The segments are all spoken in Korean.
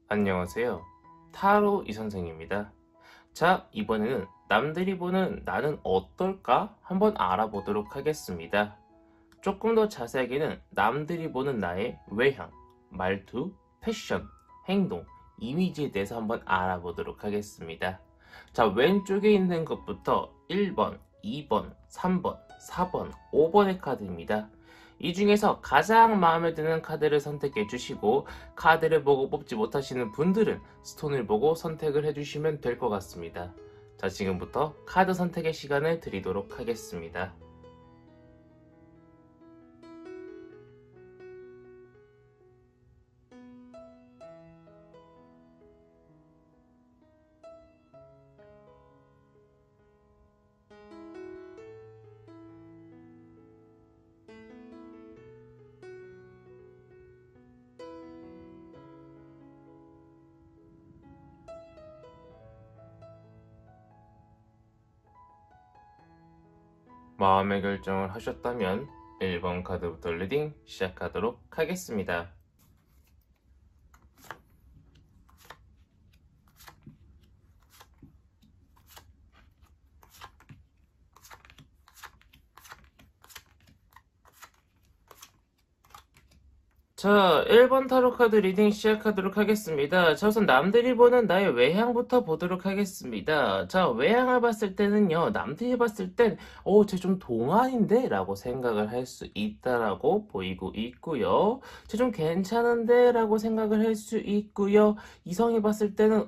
안녕하세요. 타로 이선생입니다. 자, 이번에는 남들이 보는 나는 어떨까? 한번 알아보도록 하겠습니다. 조금 더 자세하게는 남들이 보는 나의 외향, 말투, 패션, 행동, 이미지에 대해서 한번 알아보도록 하겠습니다. 자, 왼쪽에 있는 것부터 1번, 2번, 3번, 4번, 5번의 카드입니다. 이 중에서 가장 마음에 드는 카드를 선택해 주시고, 카드를 보고 뽑지 못하시는 분들은 스톤을 보고 선택을 해주시면 될 것 같습니다. 자, 지금부터 카드 선택의 시간을 드리도록 하겠습니다. 마음의 결정을 하셨다면 1번 카드부터 리딩 시작하도록 하겠습니다. 자, 1번 타로 카드 리딩 시작하도록 하겠습니다. 자, 우선 남들이 보는 나의 외향부터 보도록 하겠습니다. 자, 외향을 봤을 때는요, 남들이 봤을 땐, 쟤 좀 동안인데? 라고 생각을 할 수 있다라고 보이고 있고요. 쟤 좀 괜찮은데? 라고 생각을 할 수 있고요. 이성이 봤을 때는,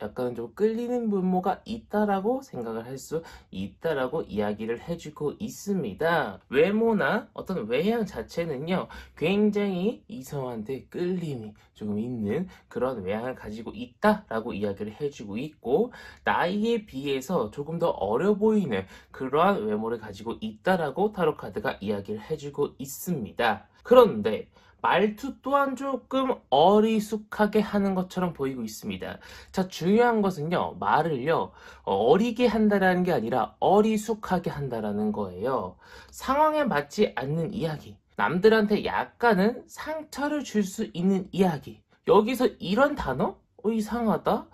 약간 좀 끌리는 분모가 있다라고 생각을 할 수 있다라고 이야기를 해주고 있습니다. 외모나 어떤 외향 자체는요, 굉장히 이성한테 끌림이 조금 있는 그런 외향을 가지고 있다라고 이야기를 해주고 있고, 나이에 비해서 조금 더 어려 보이는 그러한 외모를 가지고 있다라고 타로 카드가 이야기를 해주고 있습니다. 그런데 말투 또한 조금 어리숙하게 하는 것처럼 보이고 있습니다. 자, 중요한 것은요, 말을요, 어리게 한다라는 게 아니라 어리숙하게 한다라는 거예요. 상황에 맞지 않는 이야기, 남들한테 약간은 상처를 줄 수 있는 이야기. 여기서 이런 단어? 이상하다?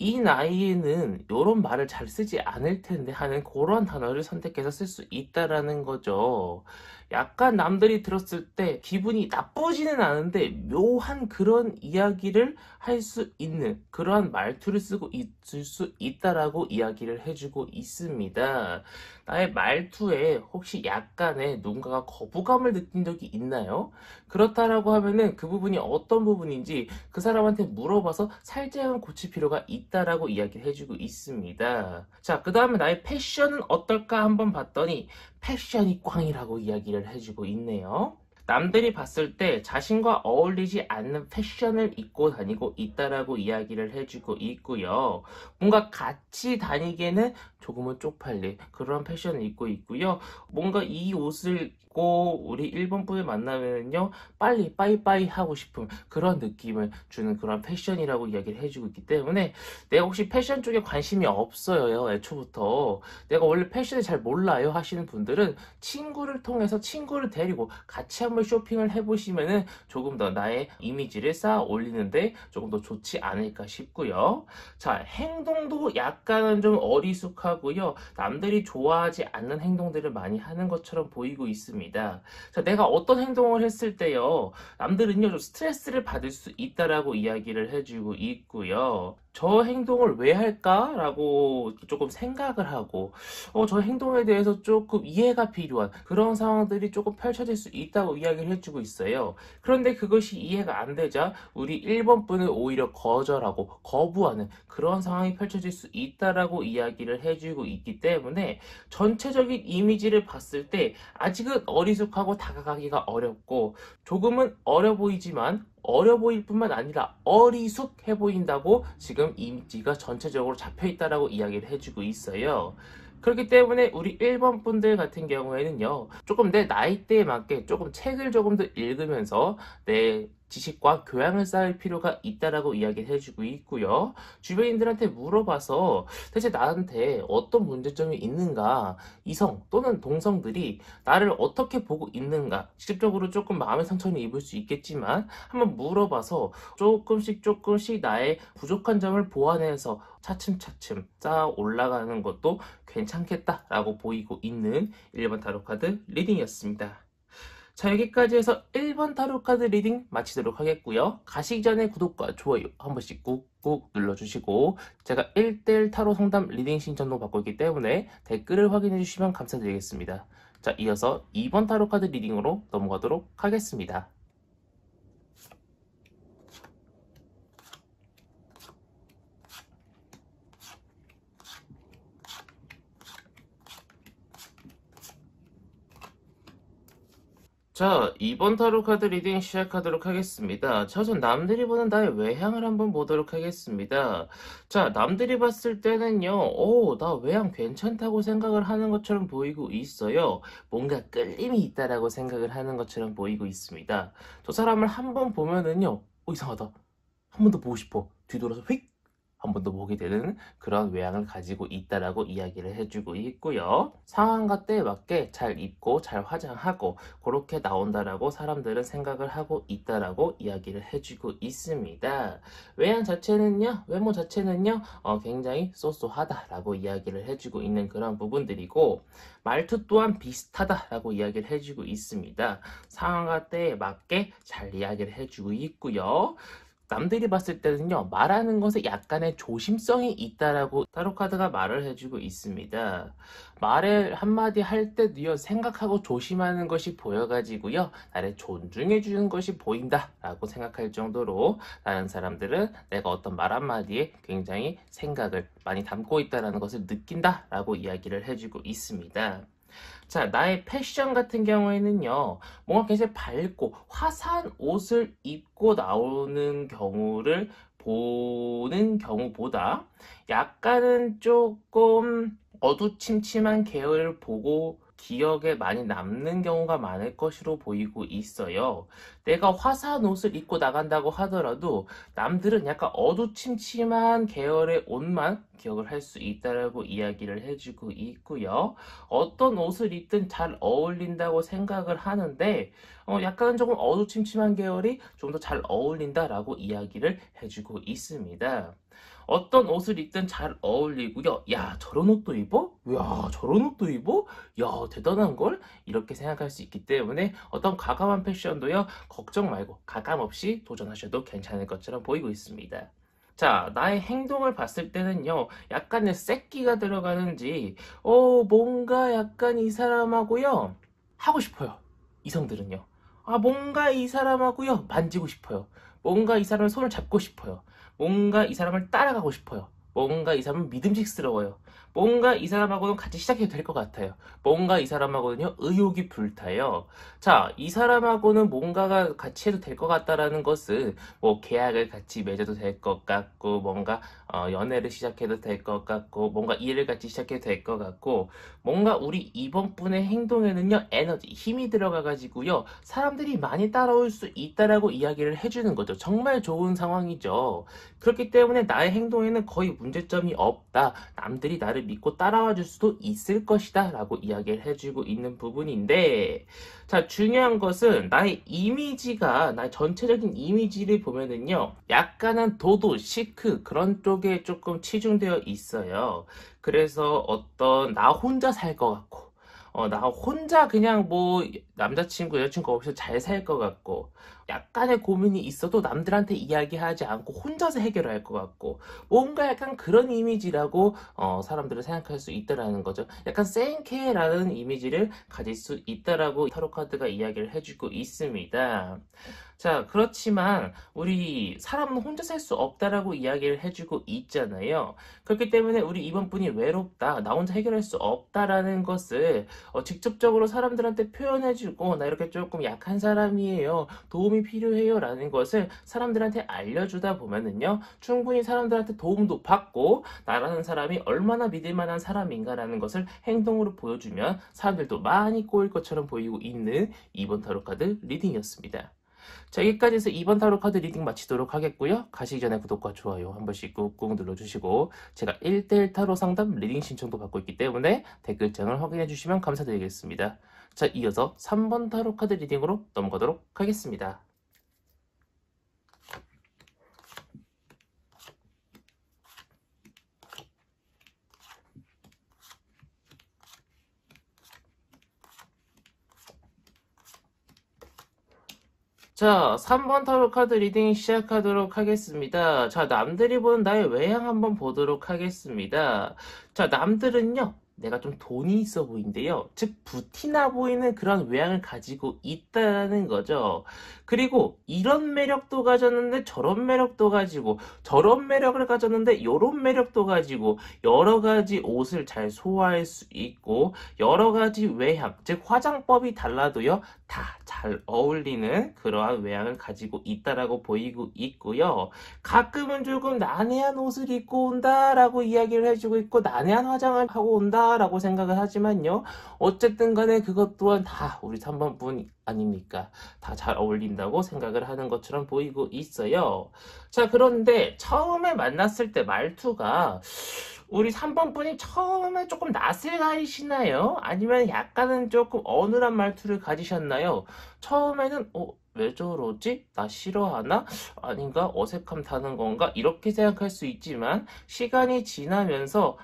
이 나이에는 이런 말을 잘 쓰지 않을 텐데 하는 그런 단어를 선택해서 쓸 수 있다라는 거죠. 약간 남들이 들었을 때 기분이 나쁘지는 않은데 묘한 그런 이야기를 할 수 있는 그러한 말투를 쓰고 있을 수 있다라고 이야기를 해주고 있습니다. 나의 말투에 혹시 약간의 누군가가 거부감을 느낀 적이 있나요? 그렇다라고 하면은 그 부분이 어떤 부분인지 그 사람한테 물어봐서 살짝은 고칠 필요가 있다라고 이야기를 해주고 있습니다. 자, 그 다음에 나의 패션은 어떨까 한번 봤더니 패션이 꽝이라고 이야기를 해주고 있네요. 남들이 봤을 때 자신과 어울리지 않는 패션을 입고 다니고 있다라고 이야기를 해주고 있고요. 뭔가 같이 다니기에는 조금은 쪽팔린 그런 패션을 입고 있고요. 뭔가 이 옷을 입고 우리 1번 분을 만나면요, 빨리 빠이빠이 하고 싶은 그런 느낌을 주는 그런 패션이라고 이야기를 해주고 있기 때문에 내가 혹시 패션 쪽에 관심이 없어요, 애초부터. 내가 원래 패션을 잘 몰라요 하시는 분들은 친구를 통해서 친구를 데리고 같이 한번 쇼핑을 해보시면은 조금 더 나의 이미지를 쌓아 올리는데 조금 더 좋지 않을까 싶고요. 자, 행동도 약간은 좀 어리숙하고요. 남들이 좋아하지 않는 행동들을 많이 하는 것처럼 보이고 있습니다. 자, 내가 어떤 행동을 했을 때요, 남들은요, 좀 스트레스를 받을 수 있다라고 이야기를 해주고 있고요. 저 행동을 왜 할까라고 조금 생각을 하고, 저 행동에 대해서 조금 이해가 필요한 그런 상황들이 조금 펼쳐질 수 있다고 이야기를 해주고 있어요. 그런데 그것이 이해가 안 되자 우리 1번 분을 오히려 거절하고 거부하는 그런 상황이 펼쳐질 수 있다라고 이야기를 해주고 있기 때문에 전체적인 이미지를 봤을 때 아직은 어리숙하고 다가가기가 어렵고, 조금은 어려 보이지만 어려 보일 뿐만 아니라 어리숙해 보인다고 지금 이미지가 전체적으로 잡혀 있다라고 이야기를 해주고 있어요. 그렇기 때문에 우리 1번 분들 같은 경우에는요, 조금 내 나이대에 맞게 조금 책을 조금 더 읽으면서 내 지식과 교양을 쌓을 필요가 있다라고 이야기를 해주고 있고요. 주변인들한테 물어봐서 대체 나한테 어떤 문제점이 있는가, 이성 또는 동성들이 나를 어떻게 보고 있는가, 직접적으로 조금 마음의 상처는 입을 수 있겠지만 한번 물어봐서 조금씩 나의 부족한 점을 보완해서 차츰차츰 쌓아 올라가는 것도 괜찮겠다라고 보이고 있는 1번 타로카드 리딩이었습니다. 자, 여기까지 해서 1번 타로카드 리딩 마치도록 하겠고요. 가시기 전에 구독과 좋아요 한 번씩 꾹꾹 눌러주시고, 제가 1대1 타로 상담 리딩 신청도 받고 있기 때문에 댓글을 확인해 주시면 감사드리겠습니다. 자, 이어서 2번 타로카드 리딩으로 넘어가도록 하겠습니다. 자, 2번 타로 카드 리딩 시작하도록 하겠습니다. 자, 우선 남들이 보는 나의 외향을 한번 보도록 하겠습니다. 자, 남들이 봤을 때는요, 나 외향 괜찮다고 생각을 하는 것처럼 보이고 있어요. 뭔가 끌림이 있다라고 생각을 하는 것처럼 보이고 있습니다. 저 사람을 한번 보면은요, 이상하다. 한 번 더 보고 싶어. 뒤돌아서 휙! 한 번 더 보게 되는 그런 외향을 가지고 있다라고 이야기를 해주고 있고요. 상황과 때에 맞게 잘 입고 잘 화장하고 그렇게 나온다라고 사람들은 생각을 하고 있다라고 이야기를 해주고 있습니다. 외향 자체는요, 외모 자체는요, 굉장히 쏘쏘하다라고 이야기를 해주고 있는 그런 부분들이고, 말투 또한 비슷하다라고 이야기를 해주고 있습니다. 상황과 때에 맞게 잘 이야기를 해주고 있고요. 남들이 봤을 때는요, 말하는 것에 약간의 조심성이 있다라고 타로카드가 말을 해주고 있습니다. 말을 한마디 할 때도요, 생각하고 조심하는 것이 보여가지고요, 나를 존중해주는 것이 보인다라고 생각할 정도로 다른 사람들은 내가 어떤 말 한마디에 굉장히 생각을 많이 담고 있다는 것을 느낀다라고 이야기를 해주고 있습니다. 자, 나의 패션 같은 경우에는요, 뭔가 굉장히 밝고 화사한 옷을 입고 나오는 경우를 보는 경우보다 약간은 조금 어두침침한 계열을 보고 기억에 많이 남는 경우가 많을 것으로 보이고 있어요. 내가 화사한 옷을 입고 나간다고 하더라도 남들은 약간 어두침침한 계열의 옷만 기억을 할 수 있다라고 이야기를 해주고 있고요. 어떤 옷을 입든 잘 어울린다고 생각을 하는데 약간 조금 어두침침한 계열이 좀 더 잘 어울린다라고 이야기를 해주고 있습니다. 어떤 옷을 입든 잘 어울리고요. 야, 저런 옷도 입어? 야, 저런 옷도 입어? 야, 대단한걸? 이렇게 생각할 수 있기 때문에 어떤 과감한 패션도요, 걱정 말고 가감 없이 도전하셔도 괜찮을 것처럼 보이고 있습니다. 자, 나의 행동을 봤을 때는요, 약간의 새끼가 들어가는지, 뭔가 약간 이 사람하고요, 하고 싶어요. 이성들은요. 뭔가 이 사람하고요, 만지고 싶어요. 뭔가 이 사람의 손을 잡고 싶어요. 뭔가 이 사람을 따라가고 싶어요. 뭔가 이 사람은 믿음직스러워요. 뭔가 이 사람하고는 같이 시작해도 될 것 같아요. 뭔가 이 사람하고는요, 의욕이 불타요. 자, 이 사람하고는 뭔가가 같이 해도 될 것 같다라는 것은 뭐 계약을 같이 맺어도 될 것 같고, 뭔가 연애를 시작해도 될 것 같고, 뭔가 일을 같이 시작해도 될 것 같고, 뭔가 우리 이번 분의 행동에는요, 에너지, 힘이 들어가가지고요, 사람들이 많이 따라올 수 있다라고 이야기를 해주는 거죠. 정말 좋은 상황이죠. 그렇기 때문에 나의 행동에는 거의 문제점이 없다. 남들이 나를 믿고 따라와 줄 수도 있을 것이다. 라고 이야기를 해주고 있는 부분인데, 자, 중요한 것은 나의 이미지가, 나의 전체적인 이미지를 보면은요, 약간은 도도, 시크, 그런 쪽에 조금 치중되어 있어요. 그래서 어떤, 나 혼자 살 것 같고, 나 혼자 그냥 뭐 남자친구, 여자친구 없이 잘 살 것 같고, 약간의 고민이 있어도 남들한테 이야기하지 않고 혼자서 해결할 것 같고, 뭔가 약간 그런 이미지라고 사람들은 생각할 수 있다라는 거죠. 약간 센케라는 이미지를 가질 수 있다라고 타로카드가 이야기를 해주고 있습니다. 자, 그렇지만 우리 사람은 혼자 살 수 없다라고 이야기를 해주고 있잖아요. 그렇기 때문에 우리 이번 분이 외롭다, 나 혼자 해결할 수 없다라는 것을 직접적으로 사람들한테 표현해주고, 나 이렇게 조금 약한 사람이에요, 도움이 필요해요 라는 것을 사람들한테 알려주다 보면은요, 충분히 사람들한테 도움도 받고, 나라는 사람이 얼마나 믿을 만한 사람인가 라는 것을 행동으로 보여주면 사람들도 많이 꼬일 것처럼 보이고 있는 2번 타로카드 리딩이었습니다. 자, 여기까지 해서 2번 타로 카드 리딩 마치도록 하겠고요. 가시기 전에 구독과 좋아요 한 번씩 꾹꾹 눌러주시고, 제가 1대1 타로 상담 리딩 신청도 받고 있기 때문에 댓글창을 확인해 주시면 감사드리겠습니다. 자, 이어서 3번 타로 카드 리딩으로 넘어가도록 하겠습니다. 자, 3번 타로 카드 리딩 시작하도록 하겠습니다. 자, 남들이 보는 나의 외향 한번 보도록 하겠습니다. 자, 남들은요, 내가 좀 돈이 있어 보인대요. 즉, 부티나 보이는 그런 외향을 가지고 있다는 거죠. 그리고 이런 매력도 가졌는데 저런 매력도 가지고, 저런 매력을 가졌는데 요런 매력도 가지고, 여러 가지 옷을 잘 소화할 수 있고, 여러 가지 외향, 즉 화장법이 달라도요, 다 잘 어울리는 그러한 외향을 가지고 있다라고 보이고 있고요. 가끔은 조금 난해한 옷을 입고 온다라고 이야기를 해주고 있고, 난해한 화장을 하고 온다라고 생각을 하지만요. 어쨌든 간에 그것 또한 다 우리 3번 분 아닙니까? 다 잘 어울린다고 생각을 하는 것처럼 보이고 있어요. 자, 그런데 처음에 만났을 때 말투가 우리 3번 분이 처음에 조금 낯을 가리시나요? 아니면 약간은 조금 어눌한 말투를 가지셨나요? 처음에는 왜 저러지? 나 싫어하나? 아닌가? 어색함 타는 건가? 이렇게 생각할 수 있지만 시간이 지나면서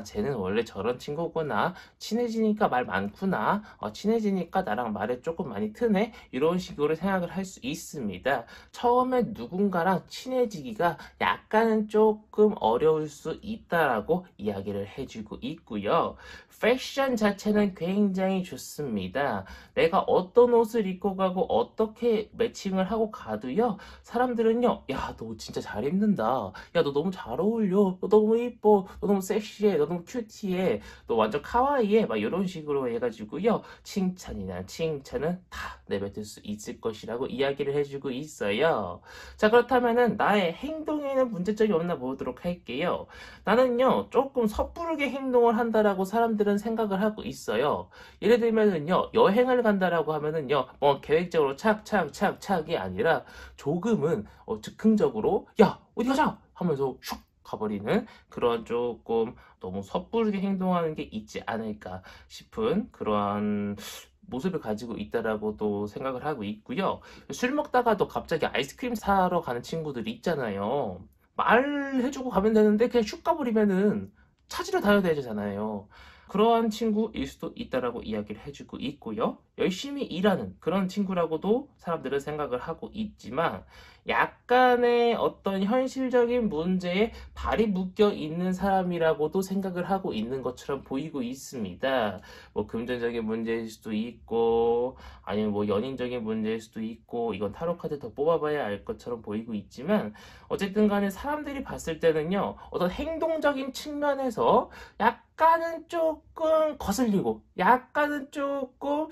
쟤는 원래 저런 친구구나. 친해지니까 말 많구나. 친해지니까 나랑 말에 조금 많이 트네. 이런 식으로 생각을 할 수 있습니다. 처음에 누군가랑 친해지기가 약간은 조금 어려울 수 있다라고 이야기를 해주고 있고요. 패션 자체는 굉장히 좋습니다. 내가 어떤 옷을 입고 가고 어떻게 매칭을 하고 가도요, 사람들은요, 야, 너 진짜 잘 입는다. 야, 너 너무 잘 어울려. 너 너무 이뻐. 너 너무 섹시해. 너 너무 큐티해. 너 완전 카와이해. 막 이런 식으로 해가지고요, 칭찬이나 칭찬은 다 내뱉을 수 있을 것이라고 이야기를 해주고 있어요. 자, 그렇다면은 나의 행동에는 문제점이 없나 보도록 할게요. 나는요, 조금 섣부르게 행동을 한다라고 사람들은 생각을 하고 있어요. 예를 들면은요, 여행을 간다라고 하면은요, 뭐 계획적으로 착착착착이 아니라 조금은 즉흥적으로 야, 어디 가자 하면서 슉 가버리는 그런 조금 너무 섣부르게 행동하는 게 있지 않을까 싶은 그러한 모습을 가지고 있다라고도 생각을 하고 있고요. 술 먹다가도 갑자기 아이스크림 사러 가는 친구들이 있잖아요. 말해주고 가면 되는데 그냥 슉 가버리면은 찾으러 다녀야 되잖아요. 그러한 친구일 수도 있다라고 이야기를 해주고 있고요. 열심히 일하는 그런 친구라고도 사람들은 생각을 하고 있지만, 약간의 어떤 현실적인 문제에 발이 묶여 있는 사람이라고도 생각을 하고 있는 것처럼 보이고 있습니다. 뭐 금전적인 문제일 수도 있고, 아니면 뭐 연인적인 문제일 수도 있고, 이건 타로 카드 더 뽑아봐야 알 것처럼 보이고 있지만, 어쨌든 간에 사람들이 봤을 때는요, 어떤 행동적인 측면에서 약간은 조금 거슬리고, 약간은 조금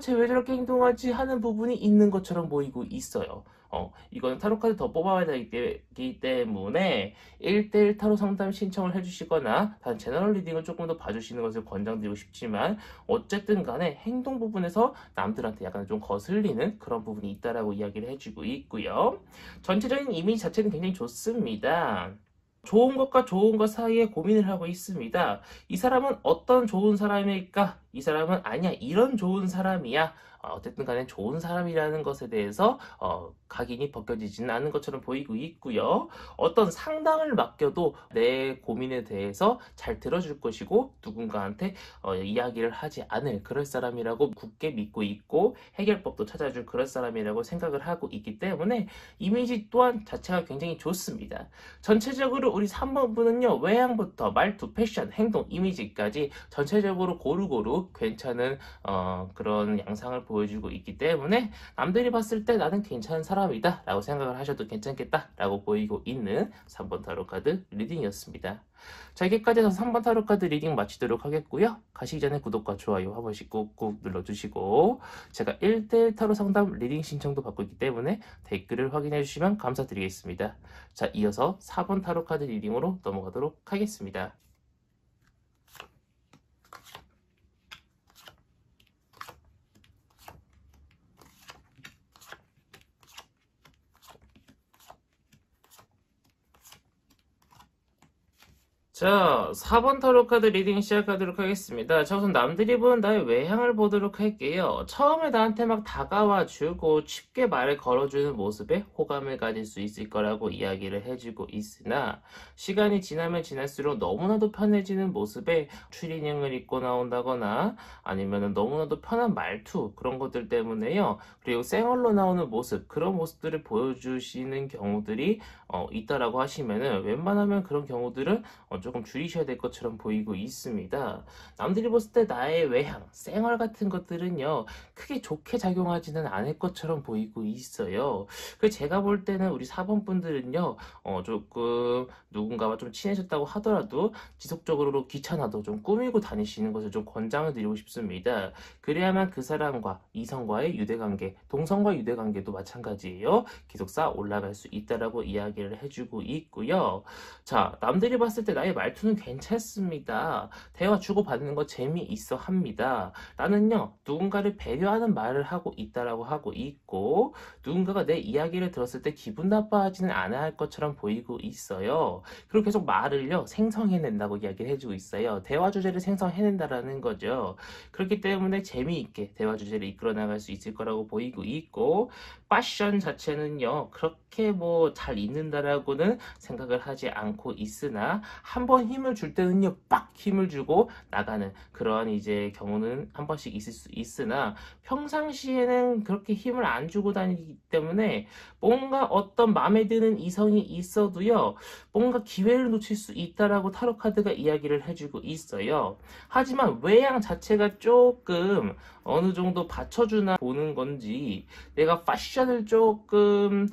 쟤 왜 저렇게 행동하지 하는 부분이 있는 것처럼 보이고 있어요. 이거는 타로카드 더 뽑아야 되기 때문에 1대1 타로 상담 신청을 해주시거나 단 제너럴 리딩을 조금 더 봐주시는 것을 권장드리고 싶지만, 어쨌든 간에 행동 부분에서 남들한테 약간 좀 거슬리는 그런 부분이 있다라고 이야기를 해주고 있고요. 전체적인 이미지 자체는 굉장히 좋습니다. 좋은 것과 좋은 것 사이에 고민을 하고 있습니다. 이 사람은 어떤 좋은 사람일까? 이 사람은 아니야, 이런 좋은 사람이야. 어쨌든 간에 좋은 사람이라는 것에 대해서 각인이 벗겨지지는 않은 것처럼 보이고 있고요. 어떤 상담을 맡겨도 내 고민에 대해서 잘 들어줄 것이고, 누군가한테 이야기를 하지 않을 그럴 사람이라고 굳게 믿고 있고, 해결법도 찾아줄 그럴 사람이라고 생각을 하고 있기 때문에 이미지 또한 자체가 굉장히 좋습니다. 전체적으로 우리 3번 분은요, 외향부터 말투, 패션, 행동, 이미지까지 전체적으로 고루고루 괜찮은 그런 양상을 보여주고 있기 때문에 남들이 봤을 때 나는 괜찮은 사람이다 라고 생각을 하셔도 괜찮겠다 라고 보이고 있는 3번 타로 카드 리딩이었습니다. 자, 여기까지 해서 3번 타로 카드 리딩 마치도록 하겠고요. 가시기 전에 구독과 좋아요 한 번씩 꾹꾹 눌러주시고, 제가 1대1 타로 상담 리딩 신청도 받고 있기 때문에 댓글을 확인해 주시면 감사드리겠습니다. 자, 이어서 4번 타로 카드 리딩으로 넘어가도록 하겠습니다. 자, 4번 타로 카드 리딩 시작하도록 하겠습니다. 자, 우선 남들이 보는 나의 외향을 보도록 할게요. 처음에 나한테 막 다가와주고 쉽게 말을 걸어주는 모습에 호감을 가질 수 있을 거라고 이야기를 해주고 있으나 시간이 지나면 지날수록 너무나도 편해지는 모습에 추리닝을 입고 나온다거나 아니면 너무나도 편한 말투 그런 것들 때문에요. 그리고 생얼로 나오는 모습 그런 모습들을 보여주시는 경우들이 있다라고 하시면은 웬만하면 그런 경우들은 조금 줄이셔야 될 것처럼 보이고 있습니다. 남들이 봤을 때 나의 외향, 생활 같은 것들은요, 크게 좋게 작용하지는 않을 것처럼 보이고 있어요. 그 제가 볼 때는 우리 4번 분들은요, 조금 누군가와 좀 친해졌다고 하더라도 지속적으로 귀찮아도 좀 꾸미고 다니시는 것을 좀 권장을 드리고 싶습니다. 그래야만 그 사람과 이성과의 유대관계, 동성과 유대관계도 마찬가지예요. 계속 쌓아 올라갈 수 있다라고 이야기를 해주고 있고요. 자, 남들이 봤을 때 나의 말투는 괜찮습니다. 대화 주고받는 거 재미있어 합니다. 나는요, 누군가를 배려하는 말을 하고 있다라고 하고 있고, 누군가가 내 이야기를 들었을 때 기분 나빠하지는 않아야 할 것처럼 보이고 있어요. 그리고 계속 말을요, 생성해낸다고 이야기를 해주고 있어요. 대화 주제를 생성해낸다라는 거죠. 그렇기 때문에 재미있게 대화 주제를 이끌어 나갈 수 있을 거라고 보이고 있고, 패션 자체는요, 그렇게 뭐 잘 입는다라고는 생각을 하지 않고 있으나, 한번 힘을 줄 때는요, 빡 힘을 주고 나가는 그런 이제 경우는 한 번씩 있을 수 있으나, 평상시에는 그렇게 힘을 안 주고 다니기 때문에, 뭔가 어떤 마음에 드는 이성이 있어도요, 뭔가 기회를 놓칠 수 있다라고 타로 카드가 이야기를 해주고 있어요. 하지만 외양 자체가 조금 어느 정도 받쳐주나 보는 건지, 내가 패션을 조금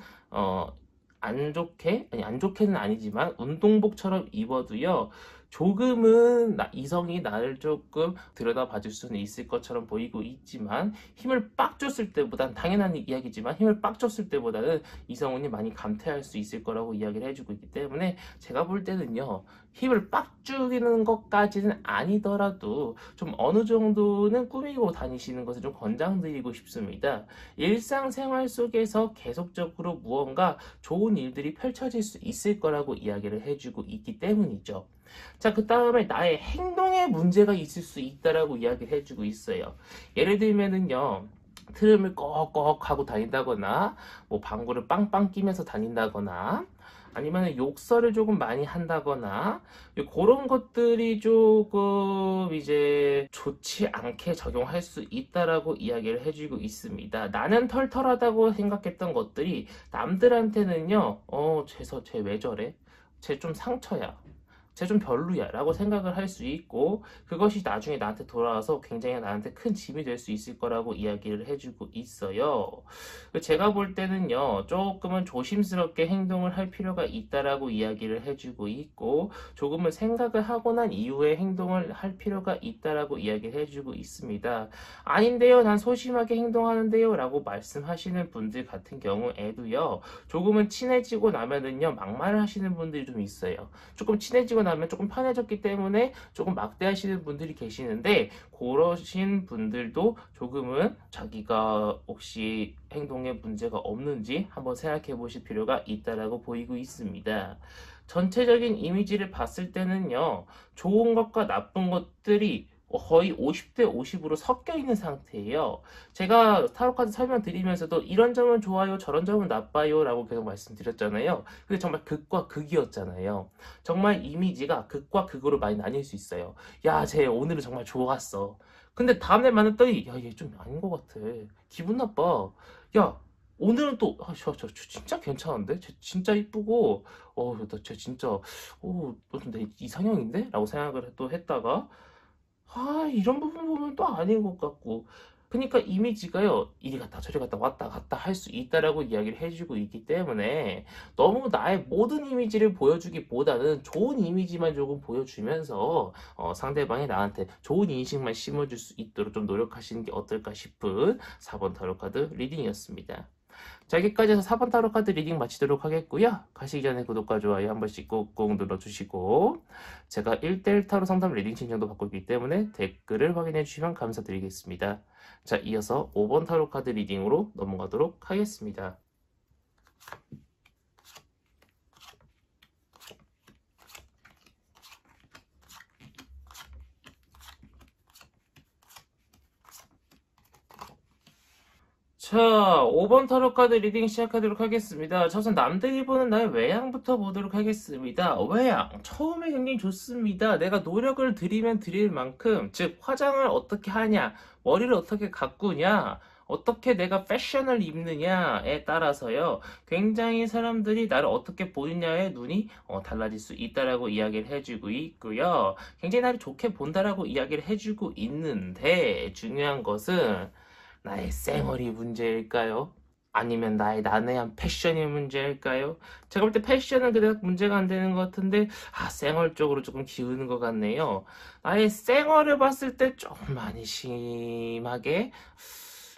안 좋게, 아니 안 좋게는 아니지만 운동복처럼 입어도요. 조금은 이성이 나를 조금 들여다봐 줄 수는 있을 것처럼 보이고 있지만 힘을 빡 줬을 때보단 당연한 이야기지만 힘을 빡 줬을 때보다는 이성운이 많이 감퇴할 수 있을 거라고 이야기를 해주고 있기 때문에 제가 볼 때는요. 힘을 빡 주는 것까지는 아니더라도 좀 어느 정도는 꾸미고 다니시는 것을 좀 권장드리고 싶습니다. 일상생활 속에서 계속적으로 무언가 좋은 일들이 펼쳐질 수 있을 거라고 이야기를 해주고 있기 때문이죠. 자, 그 다음에 나의 행동에 문제가 있을 수 있다라고 이야기를 해주고 있어요. 예를 들면은요. 트림을 꺽꺽 하고 다닌다거나, 뭐 방구를 빵빵 끼면서 다닌다거나, 아니면 욕설을 조금 많이 한다거나, 그런 것들이 조금 이제 좋지 않게 적용할 수 있다라고 이야기를 해주고 있습니다. 나는 털털하다고 생각했던 것들이 남들한테는요, 쟤 왜 저래? 쟤 좀 상처야. 쟤 좀 별로야 라고 생각을 할 수 있고 그것이 나중에 나한테 돌아와서 굉장히 나한테 큰 짐이 될 수 있을 거라고 이야기를 해주고 있어요. 제가 볼 때는요 조금은 조심스럽게 행동을 할 필요가 있다라고 이야기를 해주고 있고 조금은 생각을 하고 난 이후에 행동을 할 필요가 있다라고 이야기를 해주고 있습니다. 아닌데요 난 소심하게 행동하는데요 라고 말씀하시는 분들 같은 경우에도요 조금은 친해지고 나면은요 막말을 하시는 분들이 좀 있어요. 조금 친해지고 나면 조금 편해졌기 때문에 조금 막대하시는 분들이 계시는데 그러신 분들도 조금은 자기가 혹시 행동에 문제가 없는지 한번 생각해 보실 필요가 있다라고 보이고 있습니다. 전체적인 이미지를 봤을 때는요, 좋은 것과 나쁜 것들이 거의 50대 50으로 섞여 있는 상태예요. 제가 타로카드 설명드리면서도 이런 점은 좋아요, 저런 점은 나빠요 라고 계속 말씀드렸잖아요. 근데 정말 극과 극이었잖아요. 정말 이미지가 극과 극으로 많이 나뉠 수 있어요. 야, 쟤 오늘은 정말 좋았어. 근데 다음날 만났더니 야, 얘 좀 아닌 것 같아. 기분 나빠. 야, 오늘은 또, 저 진짜 괜찮은데? 쟤 진짜 이쁘고, 쟤 진짜, 너좀 내 이상형인데? 라고 생각을 또 했다가, 이런 부분 보면 또 아닌 것 같고. 그러니까 이미지가요, 이리 갔다 저리 갔다 왔다 갔다 할 수 있다라고 이야기를 해주고 있기 때문에 너무 나의 모든 이미지를 보여주기보다는 좋은 이미지만 조금 보여주면서 상대방이 나한테 좋은 인식만 심어줄 수 있도록 좀 노력하시는 게 어떨까 싶은 4번 타로카드 리딩이었습니다. 자, 여기까지 해서 4번 타로 카드 리딩 마치도록 하겠고요. 가시기 전에 구독과 좋아요 한 번씩 꾹꾹 눌러주시고 제가 1대1 타로 상담 리딩 신청도 받고 있기 때문에 댓글을 확인해 주시면 감사드리겠습니다. 자, 이어서 5번 타로 카드 리딩으로 넘어가도록 하겠습니다. 자, 5번 타로 카드 리딩 시작하도록 하겠습니다. 자, 우선 남들이 보는 나의 외향부터 보도록 하겠습니다. 외향, 처음에 굉장히 좋습니다. 내가 노력을 들이면 들일 만큼, 즉, 화장을 어떻게 하냐, 머리를 어떻게 가꾸냐, 어떻게 내가 패션을 입느냐에 따라서요, 굉장히 사람들이 나를 어떻게 보느냐에 눈이 달라질 수 있다라고 이야기를 해주고 있고요. 굉장히 나를 좋게 본다라고 이야기를 해주고 있는데, 중요한 것은, 나의 쌩얼이 문제일까요? 아니면 나의 난해한 패션이 문제일까요? 제가 볼 때 패션은 그닥 문제가 안 되는 것 같은데, 쌩얼 쪽으로 조금 기우는 것 같네요. 나의 쌩얼을 봤을 때 좀 많이 심하게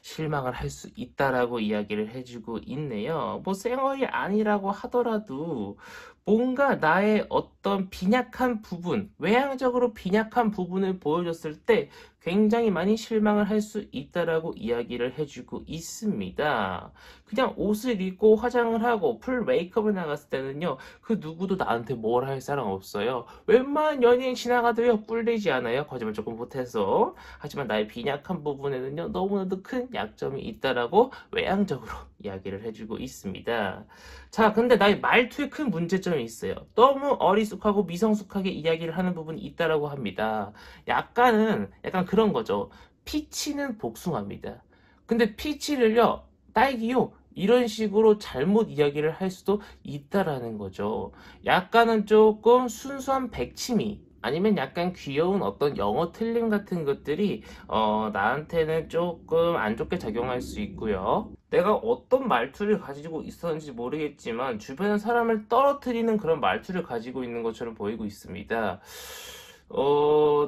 실망을 할 수 있다라고 이야기를 해주고 있네요. 뭐 쌩얼이 아니라고 하더라도 뭔가 나의 어떤 빈약한 부분, 외향적으로 빈약한 부분을 보여줬을 때 굉장히 많이 실망을 할 수 있다라고 이야기를 해주고 있습니다. 그냥 옷을 입고 화장을 하고 풀 메이크업을 나갔을 때는요, 그 누구도 나한테 뭘 할 사람 없어요. 웬만한 연예인 지나가도요, 꿀리지 않아요. 거짓말 조금 못해서. 하지만 나의 빈약한 부분에는요, 너무나도 큰 약점이 있다라고 외향적으로 이야기를 해주고 있습니다. 자, 근데 나의 말투에 큰 문제점이 있어요. 너무 어리숙하고 미성숙하게 이야기를 하는 부분이 있다라고 합니다. 약간 그런 거죠. 피치는 복숭아입니다. 근데 피치를요, 딸기요, 이런 식으로 잘못 이야기를 할 수도 있다라는 거죠. 약간은 조금 순수한 백치미, 아니면 약간 귀여운 어떤 영어 틀림 같은 것들이 나한테는 조금 안 좋게 작용할 수 있고요. 내가 어떤 말투를 가지고 있었는지 모르겠지만 주변의 사람을 떨어뜨리는 그런 말투를 가지고 있는 것처럼 보이고 있습니다.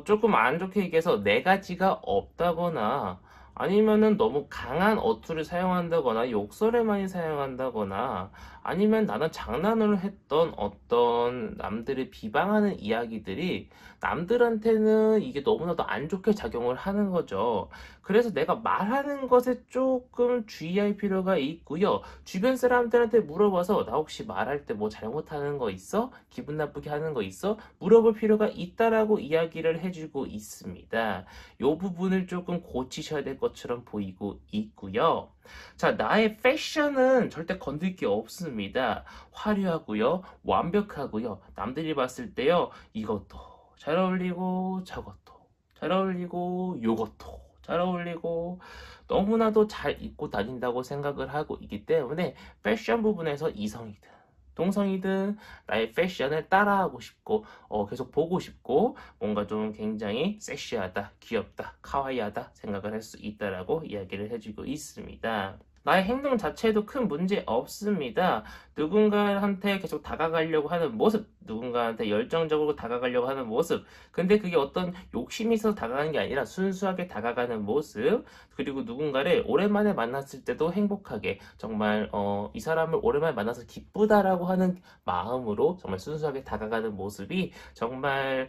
조금 안 좋게 얘기해서 네 가지가 없다거나 아니면은 너무 강한 어투를 사용한다거나 욕설을 많이 사용한다거나 아니면 나는 장난으로 했던 어떤 남들을 비방하는 이야기들이 남들한테는 이게 너무나도 안 좋게 작용을 하는 거죠. 그래서 내가 말하는 것에 조금 주의할 필요가 있고요. 주변 사람들한테 물어봐서 나 혹시 말할 때 뭐 잘못하는 거 있어? 기분 나쁘게 하는 거 있어? 물어볼 필요가 있다라고 이야기를 해주고 있습니다. 이 부분을 조금 고치셔야 될 것처럼 보이고 있고요. 자, 나의 패션은 절대 건들 게 없습니다. 화려하고요, 완벽하고요. 남들이 봤을 때요, 이것도 잘 어울리고 저것도 잘 어울리고 요것도 잘 어울리고 너무나도 잘 입고 다닌다고 생각을 하고 있기 때문에 패션 부분에서 이성이든 동성이든 나의 패션을 따라하고 싶고 계속 보고 싶고 뭔가 좀 굉장히 섹시하다, 귀엽다, 카와이하다 생각을 할 수 있다라고 이야기를 해주고 있습니다. 나의 행동 자체에도 큰 문제 없습니다. 누군가한테 계속 다가가려고 하는 모습, 누군가한테 열정적으로 다가가려고 하는 모습. 근데 그게 어떤 욕심이 있어서 다가가는 게 아니라 순수하게 다가가는 모습. 그리고 누군가를 오랜만에 만났을 때도 행복하게 정말 이 사람을 오랜만에 만나서 기쁘다라고 하는 마음으로 정말 순수하게 다가가는 모습이 정말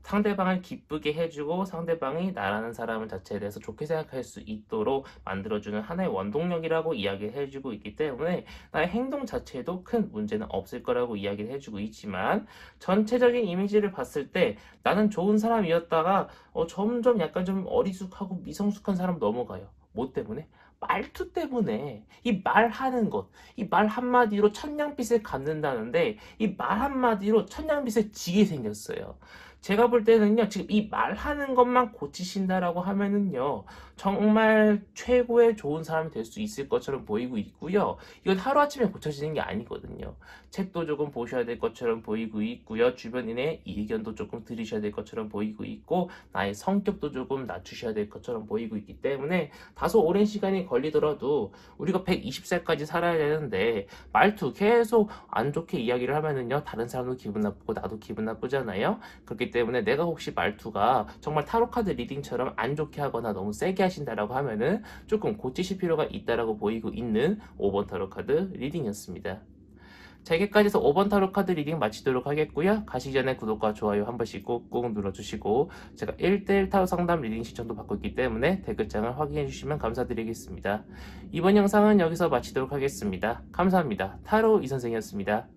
상대방을 기쁘게 해주고 상대방이 나라는 사람을 자체에 대해서 좋게 생각할 수 있도록 만들어주는 하나의 원동력이라고 이야기를 해주고 있기 때문에 나의 행동 자체에도 큰 문제는 없을 거라고 이야기를 해주고 있지만 전체적인 이미지를 봤을 때 나는 좋은 사람이었다가 점점 약간 좀 어리숙하고 미성숙한 사람 넘어가요. 뭐 때문에? 말투 때문에 이 말하는 것, 이 말 한마디로 천냥빚을 갚는다는데 이 말 한마디로 천냥빚을 지게 생겼어요. 제가 볼 때는요, 지금 이 말하는 것만 고치신다라고 하면은요, 정말 최고의 좋은 사람이 될 수 있을 것처럼 보이고 있고요. 이건 하루아침에 고쳐지는 게 아니거든요. 책도 조금 보셔야 될 것처럼 보이고 있고요. 주변인의 의견도 조금 들으셔야 될 것처럼 보이고 있고, 나의 성격도 조금 낮추셔야 될 것처럼 보이고 있기 때문에 다소 오랜 시간이 걸리더라도 우리가 120살까지 살아야 되는데 말투 계속 안 좋게 이야기를 하면은요, 다른 사람도 기분 나쁘고 나도 기분 나쁘잖아요. 그렇기 때문에 내가 혹시 말투가 정말 타로카드 리딩처럼 안 좋게 하거나 너무 세게 하신다라고 하면은 조금 고치실 필요가 있다라고 보이고 있는 5번 타로카드 리딩이었습니다. 자, 여기까지 해서 5번 타로카드 리딩 마치도록 하겠고요. 가시기 전에 구독과 좋아요 한 번씩 꾹꾹 눌러주시고 제가 1대1 타로 상담 리딩 신청도 받고 있기 때문에 댓글창을 확인해 주시면 감사드리겠습니다. 이번 영상은 여기서 마치도록 하겠습니다. 감사합니다. 타로 이선생이었습니다.